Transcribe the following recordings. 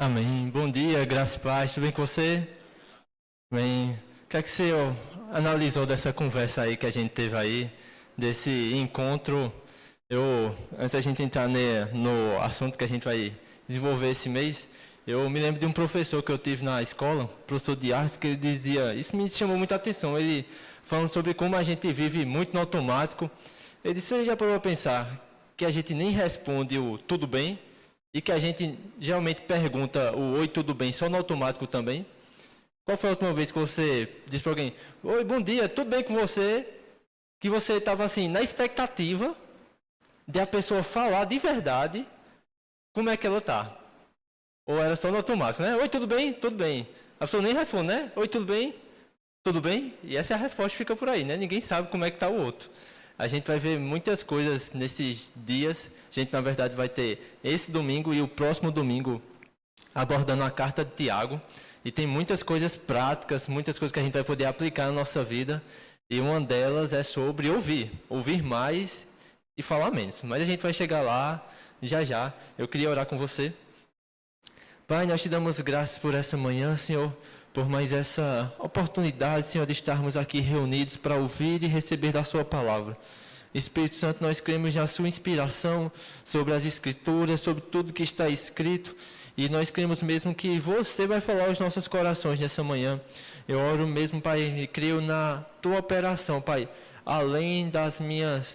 Amém. Bom dia, graça e paz. Tudo bem com você? Bem, o que é que você analisou dessa conversa aí que a gente teve aí, desse encontro? Antes da gente entrar no assunto que a gente vai desenvolver esse mês, eu me lembro de um professor que eu tive na escola, professor de artes, que ele dizia, isso me chamou muita atenção, ele falando sobre como a gente vive muito no automático. Ele disse, você já parou a pensar que a gente nem responde o tudo bem? E que a gente geralmente pergunta o oi, tudo bem, só no automático também. Qual foi a última vez que você disse para alguém, oi, bom dia, tudo bem com você? Que você estava assim, na expectativa de a pessoa falar de verdade como é que ela está. Ou era só no automático, né? Oi, tudo bem? Tudo bem. A pessoa nem responde, né? Oi, tudo bem? Tudo bem? E essa é a resposta que fica por aí, né? Ninguém sabe como é que está o outro. A gente vai ver muitas coisas nesses dias. A gente, na verdade, vai ter esse domingo e o próximo domingo abordando a carta de Tiago. E tem muitas coisas práticas, muitas coisas que a gente vai poder aplicar na nossa vida. E uma delas é sobre ouvir. Ouvir mais e falar menos. Mas a gente vai chegar lá já já. Eu queria orar com você. Pai, nós te damos graças por essa manhã, Senhor, por mais essa oportunidade, Senhor, de estarmos aqui reunidos para ouvir e receber da Sua palavra. Espírito Santo, nós cremos na Sua inspiração sobre as Escrituras, sobre tudo que está escrito, e nós cremos mesmo que Você vai falar aos nossos corações nessa manhã. Eu oro mesmo, Pai, e creio na Tua operação, Pai, além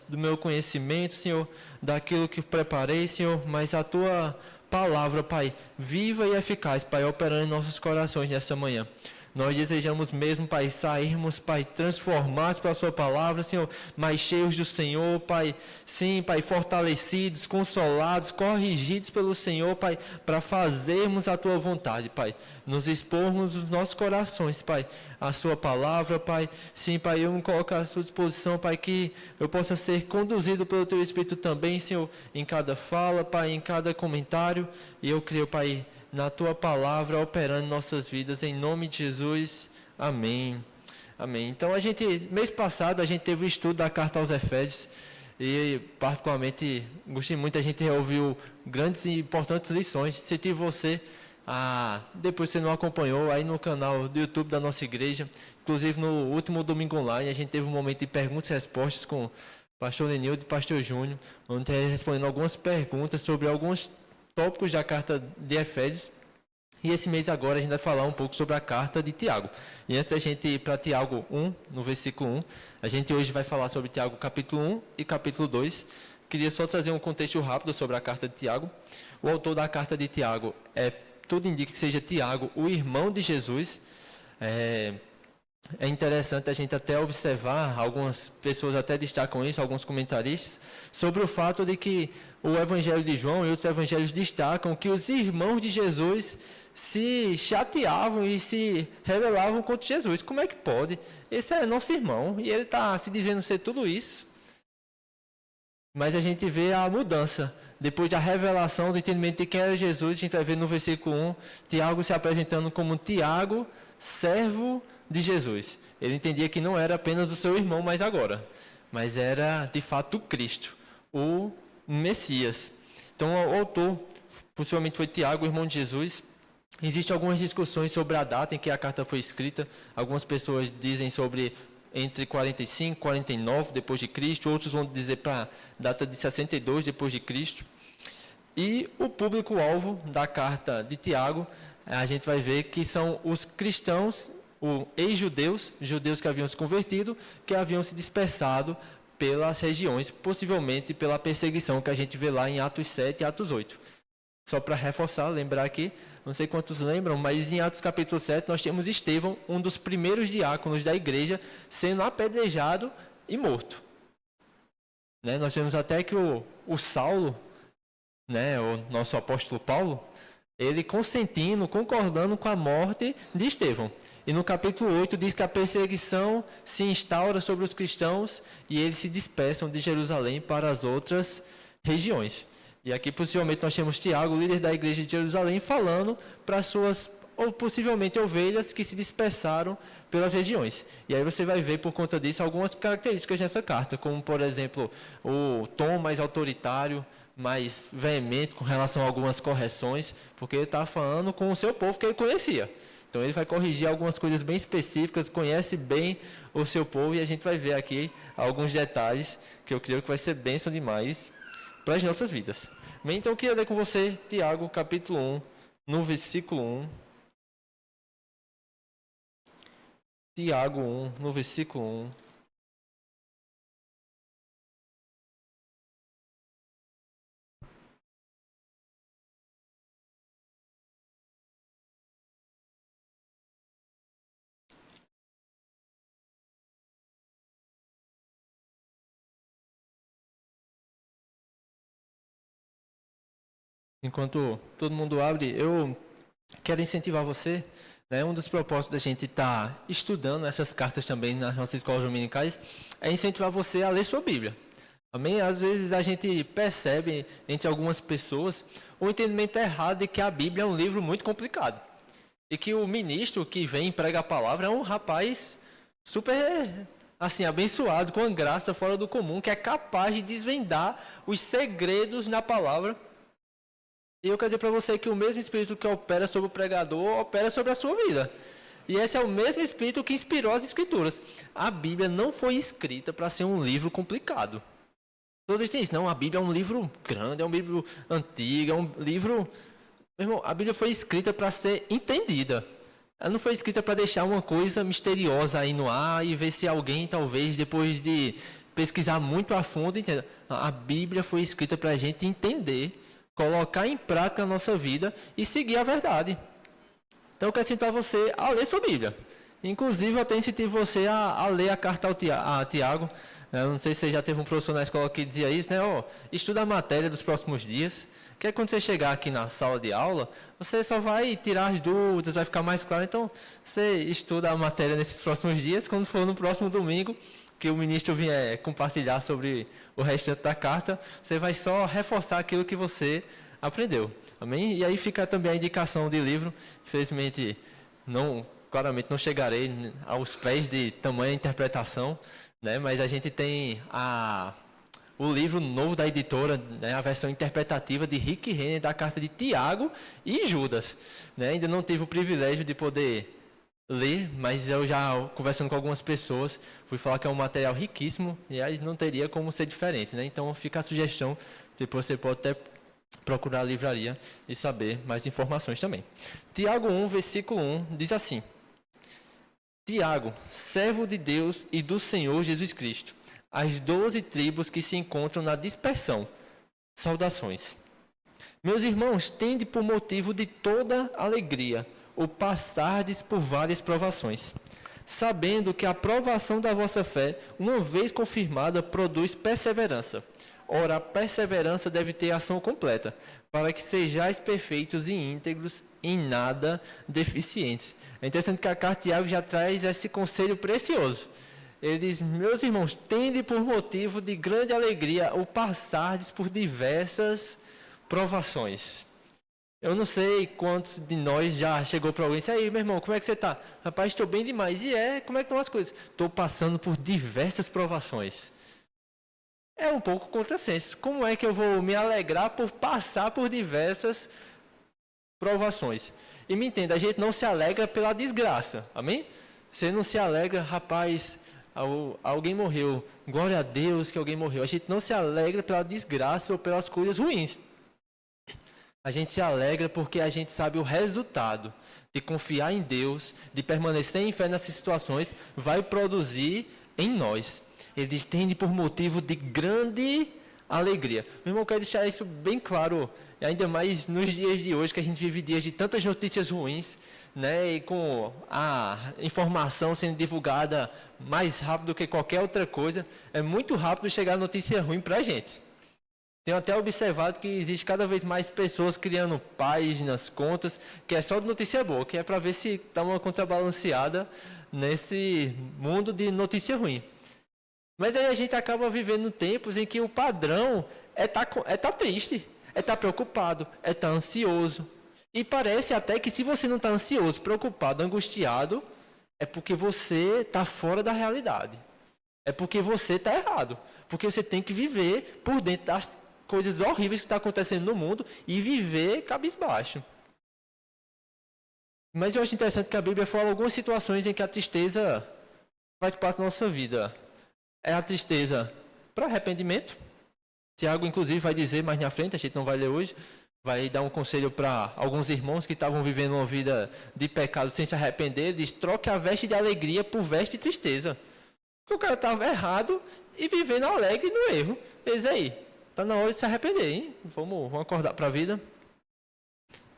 do meu conhecimento, Senhor, daquilo que preparei, Senhor, mas a Tua palavra, Pai, viva e eficaz, Pai, operando em nossos corações nessa manhã. Nós desejamos mesmo, Pai, sairmos, Pai, transformados pela Sua palavra, Senhor, mais cheios do Senhor, Pai, sim, Pai, fortalecidos, consolados, corrigidos pelo Senhor, Pai, para fazermos a Tua vontade, Pai, nos expormos os nossos corações, Pai, a Sua palavra, Pai, sim, Pai, eu me coloco à Sua disposição, Pai, que eu possa ser conduzido pelo Teu Espírito também, Senhor, em cada fala, Pai, em cada comentário, e eu creio, Pai, na Tua palavra operando em nossas vidas, em nome de Jesus, amém. Amém. Então, mês passado, a gente teve o estudo da carta aos Efésios, e particularmente, gostei muito, a gente ouviu grandes e importantes lições. Se tive você, depois você não acompanhou, aí no canal do YouTube da nossa igreja, inclusive no último domingo online, a gente teve um momento de perguntas e respostas com o pastor Lenildo e o pastor Júnior, onde respondendo algumas perguntas sobre alguns tópicos da carta de Efésios. E esse mês agora a gente vai falar um pouco sobre a carta de Tiago. E antes da gente ir para Tiago 1, no versículo 1, a gente hoje vai falar sobre Tiago capítulo 1 e capítulo 2. Queria só trazer um contexto rápido sobre a carta de Tiago. O autor da carta de Tiago, tudo indica que seja Tiago, o irmão de Jesus. É interessante a gente até observar, algumas pessoas até destacam isso, alguns comentaristas, sobre o fato de que o Evangelho de João e outros evangelhos destacam que os irmãos de Jesus se chateavam e se rebelavam contra Jesus. Como é que pode? Esse é nosso irmão e ele está se dizendo ser tudo isso. Mas a gente vê a mudança. Depois da revelação do entendimento de quem era Jesus, a gente vai ver no versículo 1, Tiago se apresentando como Tiago, servo de Jesus. Ele entendia que não era apenas o seu irmão mais agora, mas era de fato o Cristo, o Messias. Então o autor, possivelmente foi Tiago, o irmão de Jesus. Existem algumas discussões sobre a data em que a carta foi escrita. Algumas pessoas dizem sobre entre 45 e 49 depois de Cristo, outros vão dizer para a data de 62 depois de Cristo. E o público-alvo da carta de Tiago, a gente vai ver que são os cristãos, os ex-judeus, judeus que haviam se convertido, que haviam se dispersado pelas regiões, possivelmente pela perseguição que a gente vê lá em Atos 7 e Atos 8. Só para reforçar, lembrar aqui, não sei quantos lembram, mas em Atos capítulo 7 nós temos Estevão, um dos primeiros diáconos da igreja, sendo apedrejado e morto. Nós vemos até que o Saulo, o nosso apóstolo Paulo, ele consentindo, concordando com a morte de Estevão. E no capítulo 8 diz que a perseguição se instaura sobre os cristãos e eles se dispersam de Jerusalém para as outras regiões. E aqui possivelmente nós temos Tiago, líder da igreja de Jerusalém, falando para as suas, ou possivelmente ovelhas que se dispersaram pelas regiões. E aí você vai ver por conta disso algumas características nessa carta, como por exemplo o tom mais autoritário, mais veemente com relação a algumas correções, porque ele está falando com o seu povo que ele conhecia. Então ele vai corrigir algumas coisas bem específicas, conhece bem o seu povo, e a gente vai ver aqui alguns detalhes que eu creio que vai ser bênção demais para as nossas vidas. Bem, então eu queria ler com você Tiago, capítulo 1, no versículo 1. Tiago 1, no versículo 1. Enquanto todo mundo abre, eu quero incentivar você, né? Um dos propósitos da gente estar estudando essas cartas também nas nossas escolas dominicais é incentivar você a ler sua Bíblia. Amém? Às vezes a gente percebe entre algumas pessoas o entendimento errado de que a Bíblia é um livro muito complicado. E que o ministro que vem e prega a palavra é um rapaz super, assim, abençoado, com graça fora do comum, que é capaz de desvendar os segredos na palavra. E eu quero dizer para você que o mesmo Espírito que opera sobre o pregador, opera sobre a sua vida. E esse é o mesmo Espírito que inspirou as Escrituras. A Bíblia não foi escrita para ser um livro complicado. Todos dizem isso, não, a Bíblia é um livro grande, é um livro antigo, é um livro... Meu irmão, a Bíblia foi escrita para ser entendida. Ela não foi escrita para deixar uma coisa misteriosa aí no ar e ver se alguém, talvez, depois de pesquisar muito a fundo, entenda. A Bíblia foi escrita para a gente entender, colocar em prática a nossa vida e seguir a verdade. Então eu quero incentivar você a ler sua Bíblia. Inclusive eu até incentivo você a ler a carta a Tiago. Eu não sei se você já teve um professor na escola que dizia isso, né? Estuda a matéria dos próximos dias. Que é quando você chegar aqui na sala de aula, você só vai tirar as dúvidas, vai ficar mais claro. Então você estuda a matéria nesses próximos dias. Quando for no próximo domingo, que o ministro vier compartilhar sobre o restante da carta, você vai só reforçar aquilo que você aprendeu. Amém? E aí fica também a indicação de livro. Infelizmente, claramente não chegarei aos pés de tamanha interpretação, né? Mas a gente tem o livro novo da editora, né? A versão interpretativa de Rick Renner da carta de Tiago e Judas. Né? Ainda não tive o privilégio de poder ler, mas eu já, conversando com algumas pessoas, fui falar que é um material riquíssimo e aí não teria como ser diferente, né? Então fica a sugestão, depois você pode até procurar a livraria e saber mais informações também. Tiago 1, versículo 1, diz assim: Tiago, servo de Deus e do Senhor Jesus Cristo, as 12 tribos que se encontram na dispersão, saudações. Meus irmãos, tende por motivo de toda alegria o passardes por várias provações, sabendo que a provação da vossa fé, uma vez confirmada, produz perseverança. Ora, a perseverança deve ter ação completa, para que sejais perfeitos e íntegros, em nada deficientes. É interessante que a carta de Tiago já traz esse conselho precioso. Ele diz: meus irmãos, tende por motivo de grande alegria o passardes por diversas provações. Eu não sei quantos de nós já chegou para alguém e disse: aí, meu irmão, como é que você está? Rapaz, estou bem demais. E como é que estão as coisas? Estou passando por diversas provações. É um pouco contrassenso. Como é que eu vou me alegrar por passar por diversas provações? E me entenda, a gente não se alegra pela desgraça, amém? Você não se alegra, rapaz, alguém morreu, glória a Deus que alguém morreu. A gente não se alegra pela desgraça ou pelas coisas ruins. A gente se alegra porque a gente sabe o resultado de confiar em Deus, de permanecer em fé nessas situações, vai produzir em nós. Ele diz: tende por motivo de grande alegria. Meu irmão, eu quero deixar isso bem claro, ainda mais nos dias de hoje, que a gente vive dias de tantas notícias ruins, né? E com a informação sendo divulgada mais rápido do que qualquer outra coisa, é muito rápido chegar a notícia ruim para a gente. Tenho até observado que existe cada vez mais pessoas criando páginas, contas, que é só de notícia boa, que é para ver se está uma contrabalanceada nesse mundo de notícia ruim. Mas aí a gente acaba vivendo tempos em que o padrão é tá triste, é estar preocupado, é estar ansioso. E parece até que se você não está ansioso, preocupado, angustiado, é porque você está fora da realidade. É porque você está errado. Porque você tem que viver por dentro das coisas horríveis que estão acontecendo no mundo e viver cabisbaixo. Mas eu acho interessante que a Bíblia fala algumas situações em que a tristeza faz parte da nossa vida. É a tristeza para arrependimento. Tiago, inclusive, vai dizer mais na frente, a gente não vai ler hoje, vai dar um conselho para alguns irmãos que estavam vivendo uma vida de pecado sem se arrepender. Diz, troque a veste de alegria por veste de tristeza. Porque o cara estava errado e vivendo alegre no erro. Eis aí, está na hora de se arrepender, hein? Vamos acordar para a vida.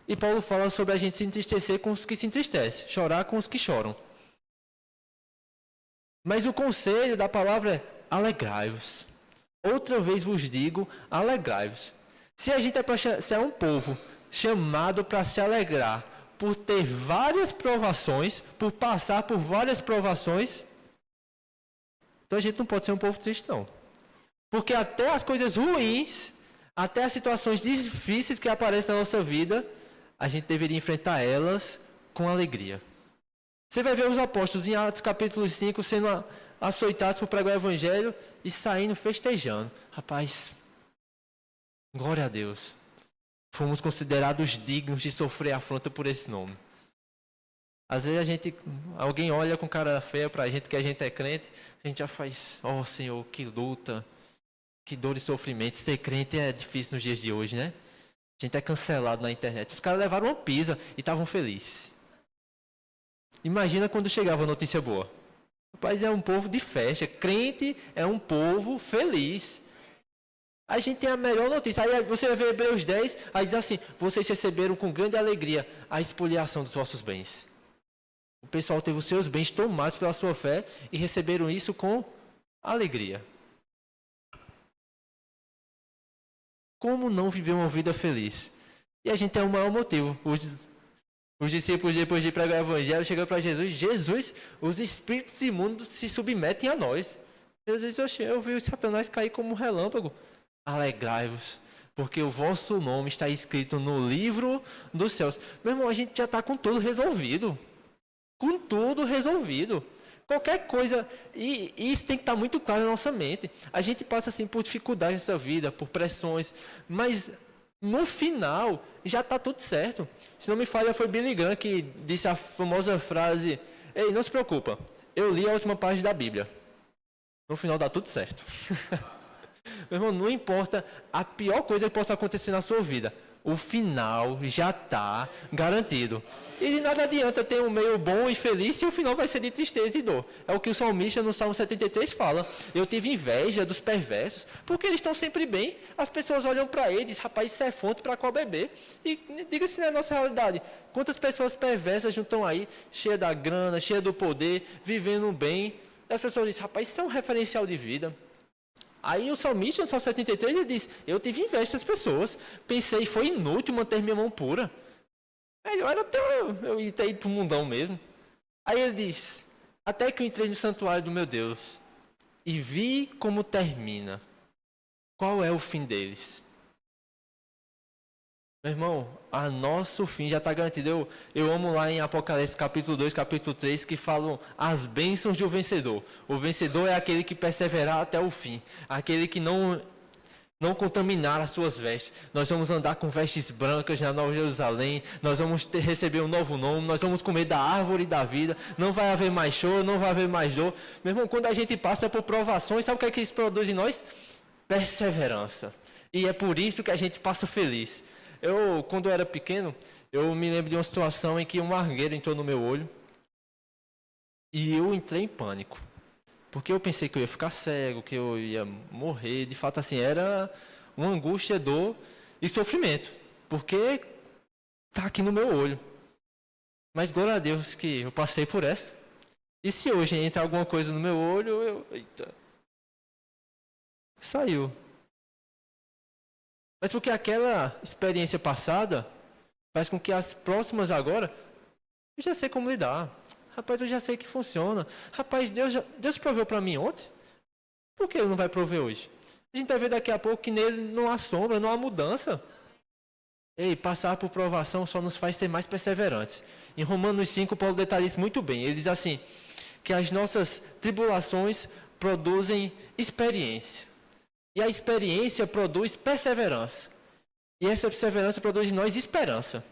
E Paulo fala sobre a gente se entristecer com os que se entristecem, chorar com os que choram. Mas o conselho da palavra é alegrai-vos. Outra vez vos digo, alegrai-vos. Se a gente se é um povo chamado para se alegrar por ter várias provações, por passar por várias provações, então a gente não pode ser um povo triste, não. Porque até as coisas ruins, até as situações difíceis que aparecem na nossa vida, a gente deveria enfrentar elas com alegria. Você vai ver os apóstolos em Atos capítulo 5 sendo açoitados por pregar o evangelho e saindo festejando. Rapaz, glória a Deus. Fomos considerados dignos de sofrer afronta por esse nome. Às vezes alguém olha com cara feia pra gente que a gente é crente, a gente já faz, ó Senhor, que luta, que dor e sofrimento. Ser crente é difícil nos dias de hoje, né? A gente é cancelado na internet. Os caras levaram uma pizza e estavam felizes. Imagina quando chegava a notícia boa. Rapaz, é um povo de festa. Crente é um povo feliz. A gente tem a melhor notícia. Aí você vai ver Hebreus 10, aí diz assim, vocês receberam com grande alegria a expoliação dos vossos bens. O pessoal teve os seus bens tomados pela sua fé e receberam isso com alegria. Como não viver uma vida feliz? E a gente tem um maior motivo. Os discípulos, depois de pregar o evangelho, chegam para Jesus. Jesus, os espíritos imundos se submetem a nós. Jesus disse, eu vi o Satanás cair como um relâmpago. Alegrai-vos, porque o vosso nome está escrito no livro dos céus. Meu irmão, a gente já está com tudo resolvido. Com tudo resolvido. Qualquer coisa, e isso tem que estar muito claro na nossa mente. A gente passa assim por dificuldades nessa vida, por pressões, mas no final já está tudo certo. Se não me falha, foi Billy Graham que disse a famosa frase, ei, não se preocupa, eu li a última página da Bíblia. No final dá tudo certo. Meu irmão, não importa a pior coisa que possa acontecer na sua vida, o final já está garantido. E de nada adianta ter um meio bom e feliz se o final vai ser de tristeza e dor. É o que o salmista no Salmo 73 fala. Eu tive inveja dos perversos, porque eles estão sempre bem. As pessoas olham para ele e dizem, rapaz, isso é fonte para qual beber. E diga se não é a nossa realidade. Quantas pessoas perversas não estão aí, cheias da grana, cheias do poder, vivendo bem. E as pessoas dizem, rapaz, isso é um referencial de vida. Aí o salmista, no Salmo 73, ele diz, eu tive inveja das pessoas, pensei, foi inútil manter minha mão pura. Melhor era até eu ir ter ido para o mundão mesmo. Aí ele diz, até que eu entrei no santuário do meu Deus e vi como termina. Qual é o fim deles? Meu irmão, a nosso fim já está garantido. Eu amo lá em Apocalipse capítulo 2, capítulo 3, que falam as bênçãos de um vencedor. O vencedor é aquele que perseverar até o fim. Aquele que não contaminar as suas vestes. Nós vamos andar com vestes brancas na Nova Jerusalém. Nós vamos receber um novo nome. Nós vamos comer da árvore da vida. Não vai haver mais choro, não vai haver mais dor. Meu irmão, quando a gente passa por provações, sabe o que isso produz em nós? Perseverança. E é por isso que a gente passa feliz. Quando eu era pequeno, eu me lembro de uma situação em que um argueiro entrou no meu olho. E eu entrei em pânico. Porque eu pensei que eu ia ficar cego, que eu ia morrer. De fato, assim, era uma angústia, dor e sofrimento. Porque está aqui no meu olho. Mas glória a Deus que eu passei por essa. E se hoje entra alguma coisa no meu olho, eita, saiu. Mas porque aquela experiência passada faz com que as próximas agora, eu já sei como lidar. Rapaz, eu já sei que funciona. Rapaz, Deus proveu para mim ontem. Por que Ele não vai prover hoje? A gente vai ver daqui a pouco que nele não há sombra, não há mudança. Ei, passar por provação só nos faz ser mais perseverantes. Em Romanos 5, Paulo detalha isso muito bem. Ele diz assim, que as nossas tribulações produzem experiência. E a experiência produz perseverança. E essa perseverança produz em nós esperança.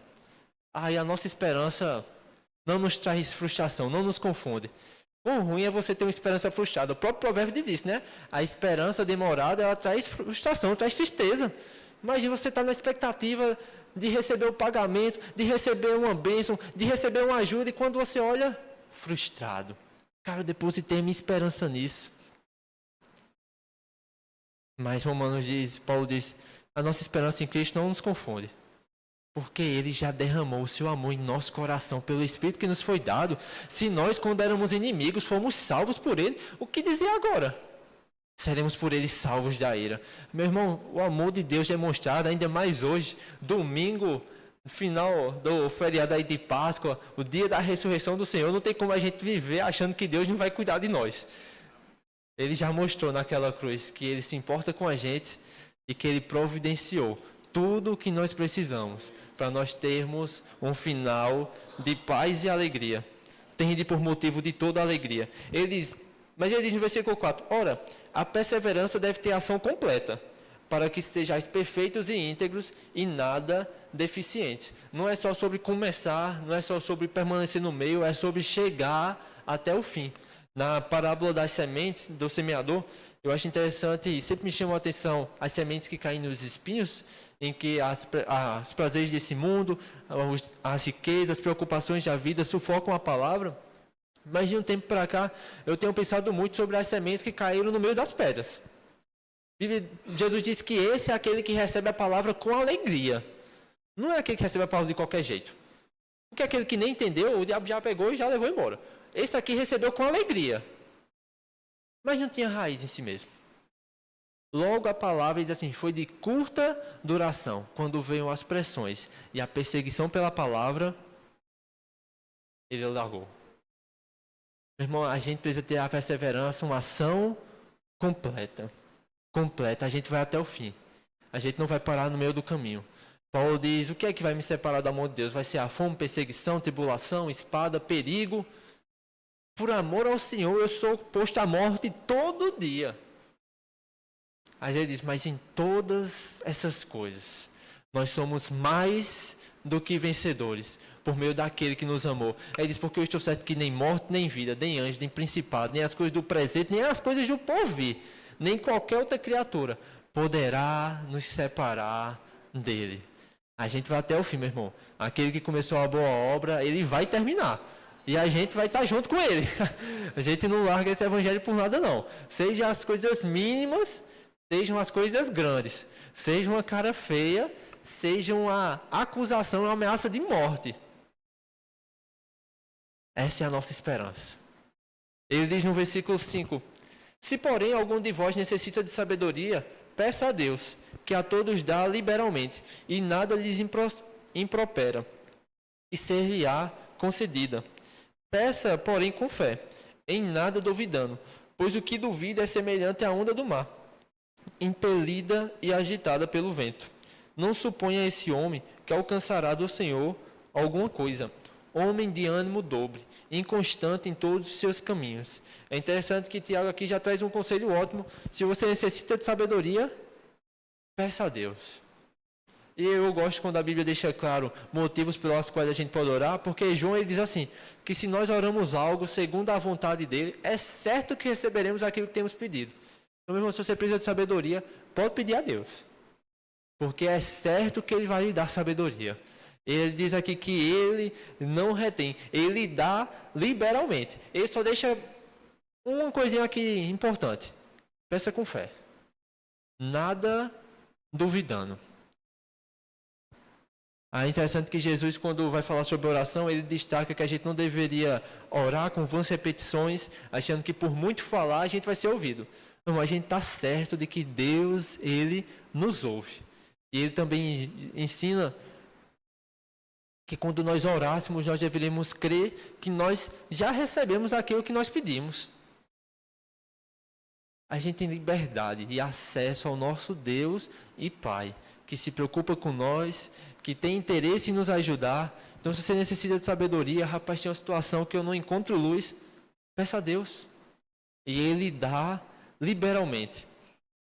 E a nossa esperança não nos traz frustração, não nos confunde. O ruim é você ter uma esperança frustrada. O próprio provérbio diz isso, né? A esperança demorada, ela traz frustração, traz tristeza. Imagina você estar na expectativa de receber o pagamento, de receber uma bênção, de receber uma ajuda, e quando você olha, frustrado. Cara, eu depositei minha esperança nisso. Mas Paulo diz, a nossa esperança em Cristo não nos confunde. Porque Ele já derramou o seu amor em nosso coração, pelo Espírito que nos foi dado. Se nós, quando éramos inimigos, fomos salvos por Ele, o que dizer agora? Seremos por Ele salvos da ira. Meu irmão, o amor de Deus é demonstrado ainda mais hoje, domingo, final do feriado aí de Páscoa, o dia da ressurreição do Senhor. Não tem como a gente viver achando que Deus não vai cuidar de nós. Ele já mostrou naquela cruz que Ele se importa com a gente e que Ele providenciou tudo o que nós precisamos para nós termos um final de paz e alegria. Tende por motivo de toda alegria. Mas ele diz no versículo 4, ora, a perseverança deve ter ação completa, para que sejais perfeitos e íntegros e nada deficientes. Não é só sobre começar, não é só sobre permanecer no meio, é sobre chegar até o fim. Na parábola das sementes, do semeador, eu acho interessante, sempre me chamou a atenção as sementes que caem nos espinhos, em que os prazeres desse mundo, as riquezas, as preocupações da vida sufocam a palavra. Mas de um tempo para cá, eu tenho pensado muito sobre as sementes que caíram no meio das pedras. Jesus diz que esse é aquele que recebe a palavra com alegria. Não é aquele que recebe a palavra de qualquer jeito. Porque aquele que nem entendeu, o diabo já pegou e já levou embora. Esse aqui recebeu com alegria. Mas não tinha raiz em si mesmo. Logo a palavra diz assim, foi de curta duração, quando veio as pressões e a perseguição pela palavra, ele largou. Meu irmão, a gente precisa ter a perseverança, uma ação completa. A gente vai até o fim. A gente não vai parar no meio do caminho. Paulo diz, o que é que vai me separar do amor de Deus? Vai ser a fome, perseguição, tribulação, espada, perigo. Por amor ao Senhor, eu sou posto à morte todo dia. Aí ele diz, mas em todas essas coisas, nós somos mais do que vencedores, por meio daquele que nos amou. Ele diz, porque eu estou certo que nem morte, nem vida, nem anjo, nem principado, nem as coisas do presente, nem as coisas do porvir, nem qualquer outra criatura poderá nos separar dele. A gente vai até o fim, meu irmão. Aquele que começou a boa obra, ele vai terminar. E a gente vai estar junto com ele. A gente não larga esse evangelho por nada, não. Seja as coisas mínimas, sejam as coisas grandes. Seja uma cara feia, seja uma acusação, uma ameaça de morte. Essa é a nossa esperança. Ele diz no versículo 5, se porém algum de vós necessita de sabedoria, peça a Deus, que a todos dá liberalmente, e nada lhes impropera, e ser-lhe-á concedida. Peça, porém, com fé, em nada duvidando, pois o que duvida é semelhante à onda do mar, impelida e agitada pelo vento. Não suponha esse homem que alcançará do Senhor alguma coisa. Homem de ânimo dobre, inconstante em todos os seus caminhos. É interessante que Tiago aqui já traz um conselho ótimo. Se você necessita de sabedoria, peça a Deus. E eu gosto quando a Bíblia deixa claro motivos pelos quais a gente pode orar, porque João ele diz assim, que se nós oramos algo segundo a vontade dele, é certo que receberemos aquilo que temos pedido. Então, meu irmão, se você precisa de sabedoria, pode pedir a Deus. Porque é certo que ele vai lhe dar sabedoria. Ele diz aqui que ele não retém, ele dá liberalmente. Ele só deixa uma coisinha aqui importante. Peça com fé. Nada duvidando. É interessante que Jesus, quando vai falar sobre oração, ele destaca que a gente não deveria orar com vãs repetições, achando que por muito falar a gente vai ser ouvido. Não, a gente está certo de que Deus, ele nos ouve. E ele também ensina que quando nós orássemos, nós deveríamos crer que nós já recebemos aquilo que nós pedimos. A gente tem liberdade e acesso ao nosso Deus e Pai, que se preocupa com nós, que tem interesse em nos ajudar. Então, se você necessita de sabedoria, rapaz, tem uma situação que eu não encontro luz, peça a Deus. E Ele dá liberalmente.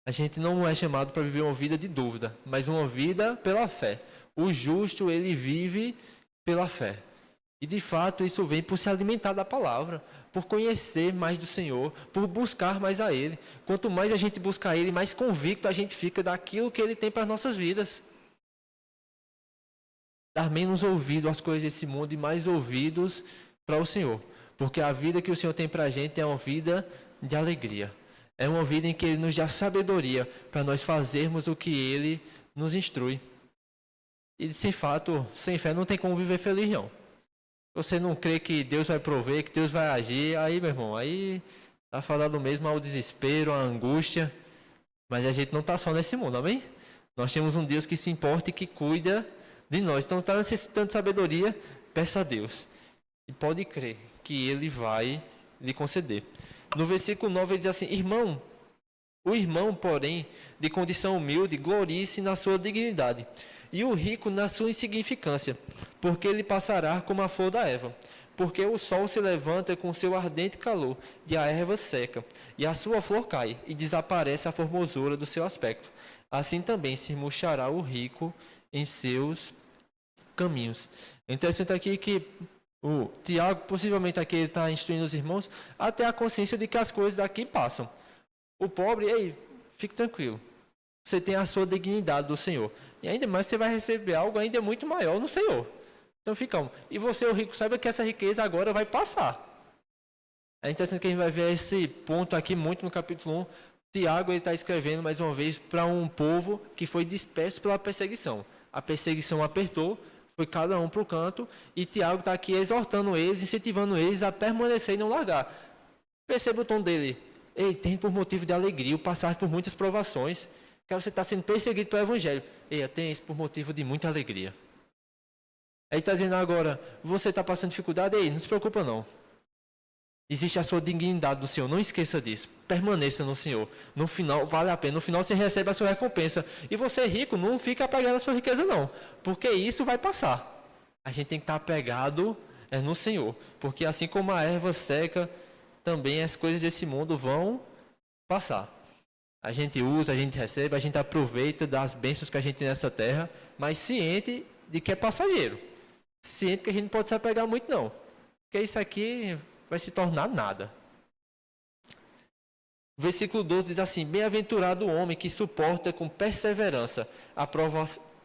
A gente não é chamado para viver uma vida de dúvida, mas uma vida pela fé. O justo, ele vive pela fé. E de fato isso vem por se alimentar da palavra, por conhecer mais do Senhor, por buscar mais a Ele. Quanto mais a gente busca Ele, mais convicto a gente fica daquilo que Ele tem para as nossas vidas. Dar menos ouvido às coisas desse mundo e mais ouvidos para o Senhor. Porque a vida que o Senhor tem para a gente é uma vida de alegria. É uma vida em que Ele nos dá sabedoria para nós fazermos o que Ele nos instrui. E sem fato, sem fé não tem como viver feliz não. Você não crê que Deus vai prover, que Deus vai agir, aí meu irmão, aí está falando mesmo ao desespero, à angústia. Mas a gente não está só nesse mundo, amém? Nós temos um Deus que se importa e que cuida de nós. Então está necessitando de sabedoria, peça a Deus. E pode crer que Ele vai lhe conceder. No versículo 9 ele diz assim, o irmão, porém, de condição humilde, glorie-se na sua dignidade, e o rico na sua insignificância, porque ele passará como a flor da erva. Porque o sol se levanta com seu ardente calor, e a erva seca, e a sua flor cai, e desaparece a formosura do seu aspecto. Assim também se murchará o rico em seus caminhos. É interessante aqui que o Tiago, possivelmente aqui ele está instruindo os irmãos, até a consciência de que as coisas daqui passam. O pobre, ei, fique tranquilo. Você tem a sua dignidade do Senhor. E ainda mais você vai receber algo ainda muito maior no Senhor. Então fica. E você, o rico, saiba que essa riqueza agora vai passar. É interessante que a gente vai ver esse ponto aqui muito no capítulo 1. Tiago está escrevendo mais uma vez para um povo que foi disperso pela perseguição. A perseguição apertou, foi cada um para o canto. E Tiago está aqui exortando eles, incentivando eles a permanecer e não largar. Perceba o tom dele. Ei, tem por motivo de alegria o passar por muitas provações. Que você está sendo perseguido pelo Evangelho. Ei, tem isso por motivo de muita alegria. Aí está dizendo agora, você está passando dificuldade? Ei, não se preocupa não. Existe a sua dignidade do Senhor, não esqueça disso. Permaneça no Senhor. No final, vale a pena. No final você recebe a sua recompensa. E você rico, não fica apegado à sua riqueza não. Porque isso vai passar. A gente tem que estar apegado no Senhor. Porque assim como a erva seca, também as coisas desse mundo vão passar. A gente usa, a gente recebe, a gente aproveita das bênçãos que a gente tem nessa terra, mas ciente de que é passageiro. Ciente que a gente não pode se apegar muito não. Porque isso aqui vai se tornar nada. O versículo 12 diz assim, bem-aventurado o homem que suporta com perseverança a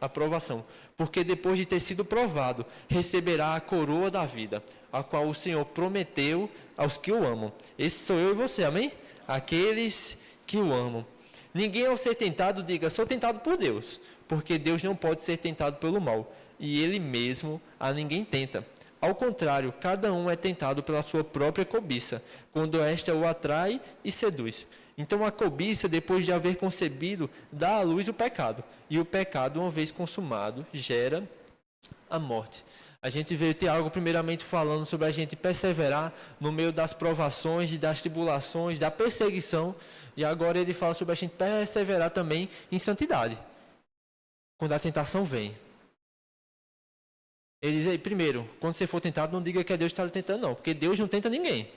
provação, porque depois de ter sido provado, receberá a coroa da vida, a qual o Senhor prometeu aos que o amam. Esse sou eu e você, amém? Aqueles que o amam. Ninguém ao ser tentado diga, sou tentado por Deus, porque Deus não pode ser tentado pelo mal, e Ele mesmo a ninguém tenta. Ao contrário, cada um é tentado pela sua própria cobiça, quando esta o atrai e seduz. Então a cobiça, depois de haver concebido, dá à luz o pecado, e o pecado, uma vez consumado, gera a morte. A gente veio ter algo primeiramente falando sobre a gente perseverar no meio das provações, das tribulações, da perseguição. E agora ele fala sobre a gente perseverar também em santidade. Quando a tentação vem. Ele diz aí, primeiro, quando você for tentado, não diga que é Deus que está lhe tentando não. Porque Deus não tenta ninguém.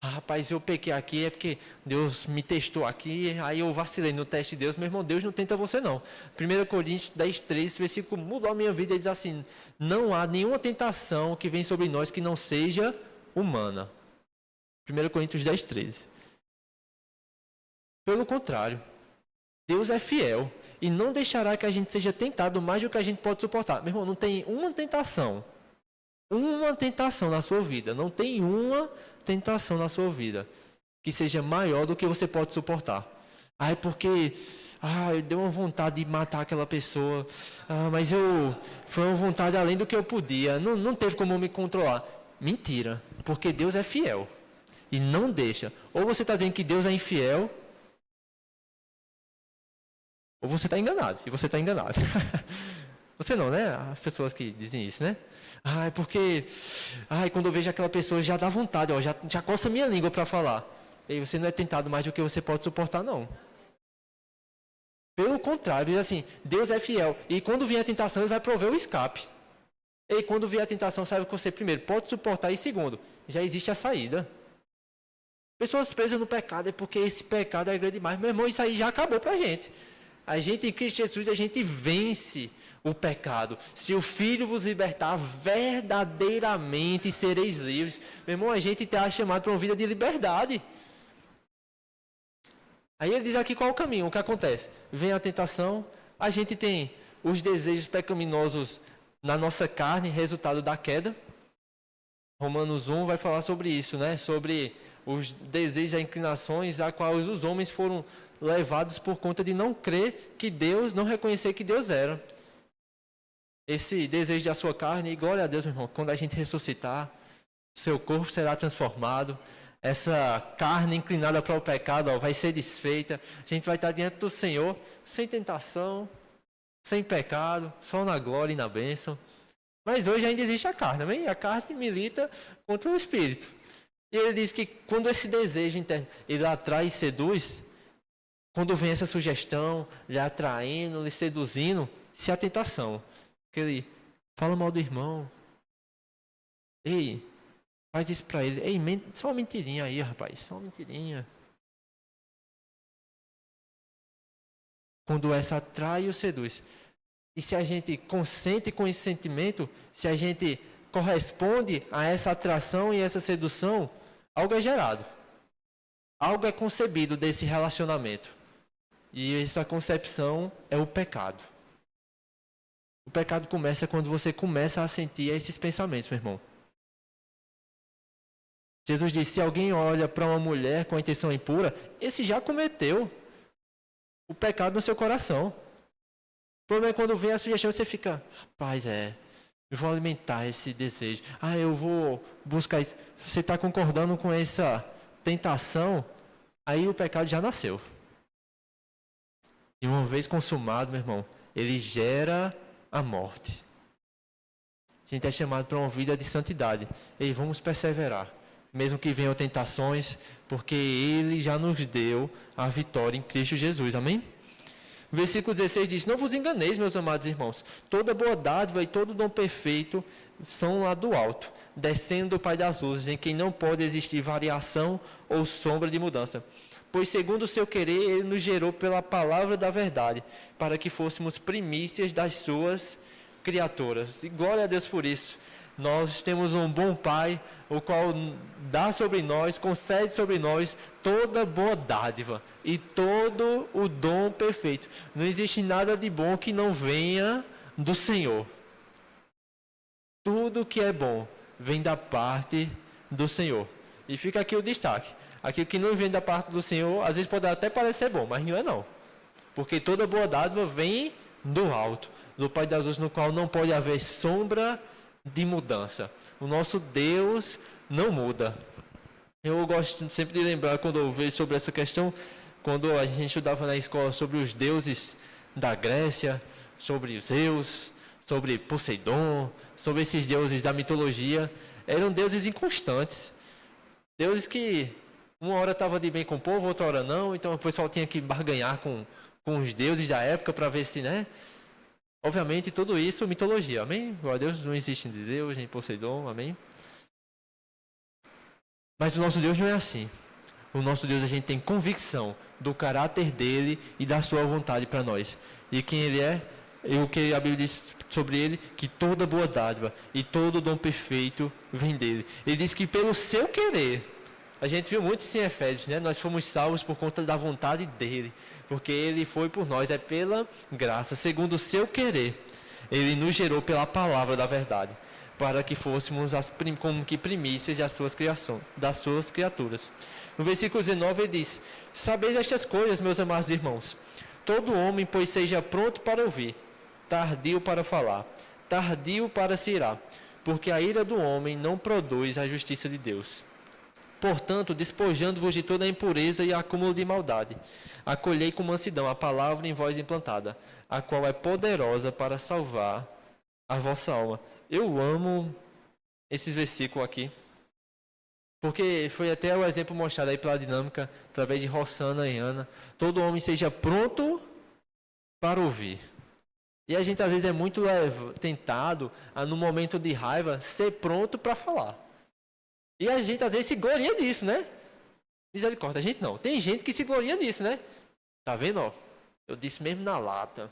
Ah, rapaz, eu pequei aqui, é porque Deus me testou aqui, aí eu vacilei no teste de Deus. Meu irmão, Deus não tenta você não. 1 Coríntios 10:3, esse versículo mudou a minha vida, ele diz assim, não há nenhuma tentação que vem sobre nós que não seja humana. 1 Coríntios 10:13. Pelo contrário, Deus é fiel e não deixará que a gente seja tentado mais do que a gente pode suportar. Meu irmão, não tem uma tentação na sua vida, não tem uma tentação na sua vida que seja maior do que você pode suportar. Porque deu uma vontade de matar aquela pessoa, mas foi uma vontade além do que eu podia, não teve como eu me controlar. Mentira, porque Deus é fiel e não deixa. Ou você está dizendo que Deus é infiel, ou você está enganado, e você está enganado. Você não, né? As pessoas que dizem isso, né? Porque quando eu vejo aquela pessoa já dá vontade, já coça minha língua para falar. E você não é tentado mais do que você pode suportar, não. Pelo contrário, diz assim, Deus é fiel. E quando vier a tentação, Ele vai prover o escape. E quando vier a tentação, sabe que você, primeiro, pode suportar, e segundo, já existe a saída. Pessoas presas no pecado é porque esse pecado é grande demais. Meu irmão, isso aí já acabou pra gente. A gente, em Cristo Jesus, a gente vence o pecado. Se o Filho vos libertar, verdadeiramente sereis livres. Meu irmão, a gente está chamado para uma vida de liberdade. Aí ele diz aqui qual é o caminho, o que acontece? Vem a tentação, a gente tem os desejos pecaminosos na nossa carne, resultado da queda. Romanos 1 vai falar sobre isso, né? Sobre os desejos e inclinações a quais os homens foram levados por conta de não crer que Deus, não reconhecer que Deus era. Esse desejo da sua carne, e glória a Deus, meu irmão, quando a gente ressuscitar, seu corpo será transformado, essa carne inclinada para o pecado, vai ser desfeita, a gente vai estar diante do Senhor, sem tentação, sem pecado, só na glória e na bênção. Mas hoje ainda existe a carne, amém? A carne milita contra o Espírito. E ele diz que quando esse desejo interno, ele atrai e seduz, quando vem essa sugestão, lhe atraindo, lhe seduzindo, se a tentação, que ele fala mal do irmão, ei, faz isso pra ele, ei, só uma mentirinha aí, rapaz, só uma mentirinha. Quando essa atrai ou seduz. E se a gente consente com esse sentimento, se a gente corresponde a essa atração e essa sedução, algo é gerado. Algo é concebido desse relacionamento. E essa concepção é o pecado. O pecado começa quando você começa a sentir esses pensamentos, meu irmão. Jesus disse, se alguém olha para uma mulher com a intenção impura, esse já cometeu o pecado no seu coração. O problema é quando vem a sugestão, você fica, rapaz, eu vou alimentar esse desejo. Eu vou buscar isso. Você está concordando com essa tentação, aí o pecado já nasceu. E uma vez consumado, meu irmão, ele gera a morte. A gente é chamado para uma vida de santidade. E vamos perseverar. Mesmo que venham tentações, porque ele já nos deu a vitória em Cristo Jesus. Amém? Versículo 16 diz, não vos enganeis, meus amados irmãos. Toda boa dádiva e todo dom perfeito são lá do alto, descendo do Pai das luzes, em quem não pode existir variação ou sombra de mudança. Pois segundo o seu querer, ele nos gerou pela palavra da verdade, para que fôssemos primícias das suas criaturas. E glória a Deus por isso. Nós temos um bom Pai, o qual dá sobre nós, concede sobre nós toda boa dádiva e todo o dom perfeito. Não existe nada de bom que não venha do Senhor. Tudo que é bom vem da parte do Senhor. E fica aqui o destaque. Aquilo que não vem da parte do Senhor, às vezes pode até parecer bom, mas não é não. Porque toda boa dádiva vem do alto, do Pai das luzes, no qual não pode haver sombra de mudança. O nosso Deus não muda. Eu gosto sempre de lembrar, quando eu vejo sobre essa questão, quando a gente estudava na escola sobre os deuses da Grécia, sobre Zeus, sobre Poseidon, sobre esses deuses da mitologia, eram deuses inconstantes. Deuses que uma hora estava de bem com o povo, outra hora não, então o pessoal tinha que barganhar com os deuses da época para ver se, né? Obviamente, tudo isso mitologia, amém? Glória a Deus, não existe Zeus, nem Poseidon, amém? Mas o nosso Deus não é assim. O nosso Deus, a gente tem convicção do caráter dele e da sua vontade para nós. E quem ele é, e o que a Bíblia diz sobre ele, que toda boa dádiva e todo dom perfeito vem dele. Ele diz que pelo seu querer, a gente viu muito isso em Efésios, né? Nós fomos salvos por conta da vontade dele, porque ele foi por nós, é pela graça, segundo o seu querer. Ele nos gerou pela palavra da verdade, para que fôssemos como que primícias das suas criaturas. No versículo 19 ele diz, sabeis estas coisas, meus amados irmãos, todo homem, pois seja pronto para ouvir, tardio para falar, tardio para se irar, porque a ira do homem não produz a justiça de Deus. Portanto, despojando-vos de toda a impureza e acúmulo de maldade, acolhei com mansidão a palavra em vós implantada, a qual é poderosa para salvar a vossa alma. Eu amo esses versículos aqui, porque foi até o exemplo mostrado aí pela dinâmica, através de Rossana e Ana. Todo homem seja pronto para ouvir. E a gente às vezes é muito tentado, no momento de raiva, ser pronto para falar. E a gente às vezes se gloria disso, né? Misericórdia, a gente não. Tem gente que se gloria nisso, né? Tá vendo, ó? Eu disse mesmo na lata.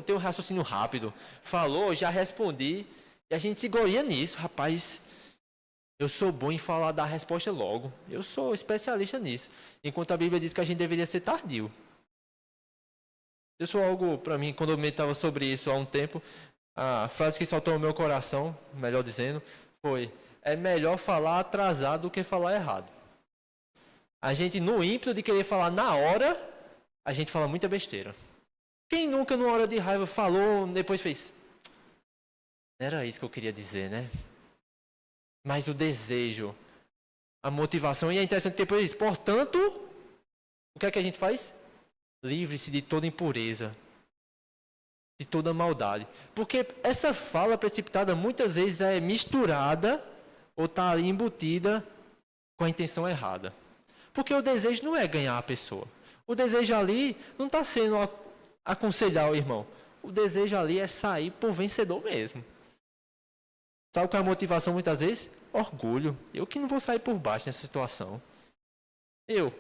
Tenho um raciocínio rápido. Falou, já respondi. E a gente se gloria nisso, rapaz. Eu sou bom em falar da resposta logo. Eu sou especialista nisso. Enquanto a Bíblia diz que a gente deveria ser tardio. Isso é algo, para mim, quando eu meditava sobre isso há um tempo, a frase que saltou no meu coração, melhor dizendo, foi: é melhor falar atrasado do que falar errado. A gente, no ímpeto de querer falar na hora, a gente fala muita besteira. Quem nunca, numa hora de raiva, falou, depois fez: não era isso que eu queria dizer, né? Mas o desejo, a motivação, e é interessante depois disso. Portanto, o que é que a gente faz? Livre-se de toda impureza, de toda maldade. Porque essa fala precipitada muitas vezes é misturada ou está ali embutida com a intenção errada. Porque o desejo não é ganhar a pessoa. O desejo ali não está sendo aconselhar o irmão. O desejo ali é sair por vencedor mesmo. Sabe qual é a motivação muitas vezes? Orgulho. Eu que não vou sair por baixo nessa situação. De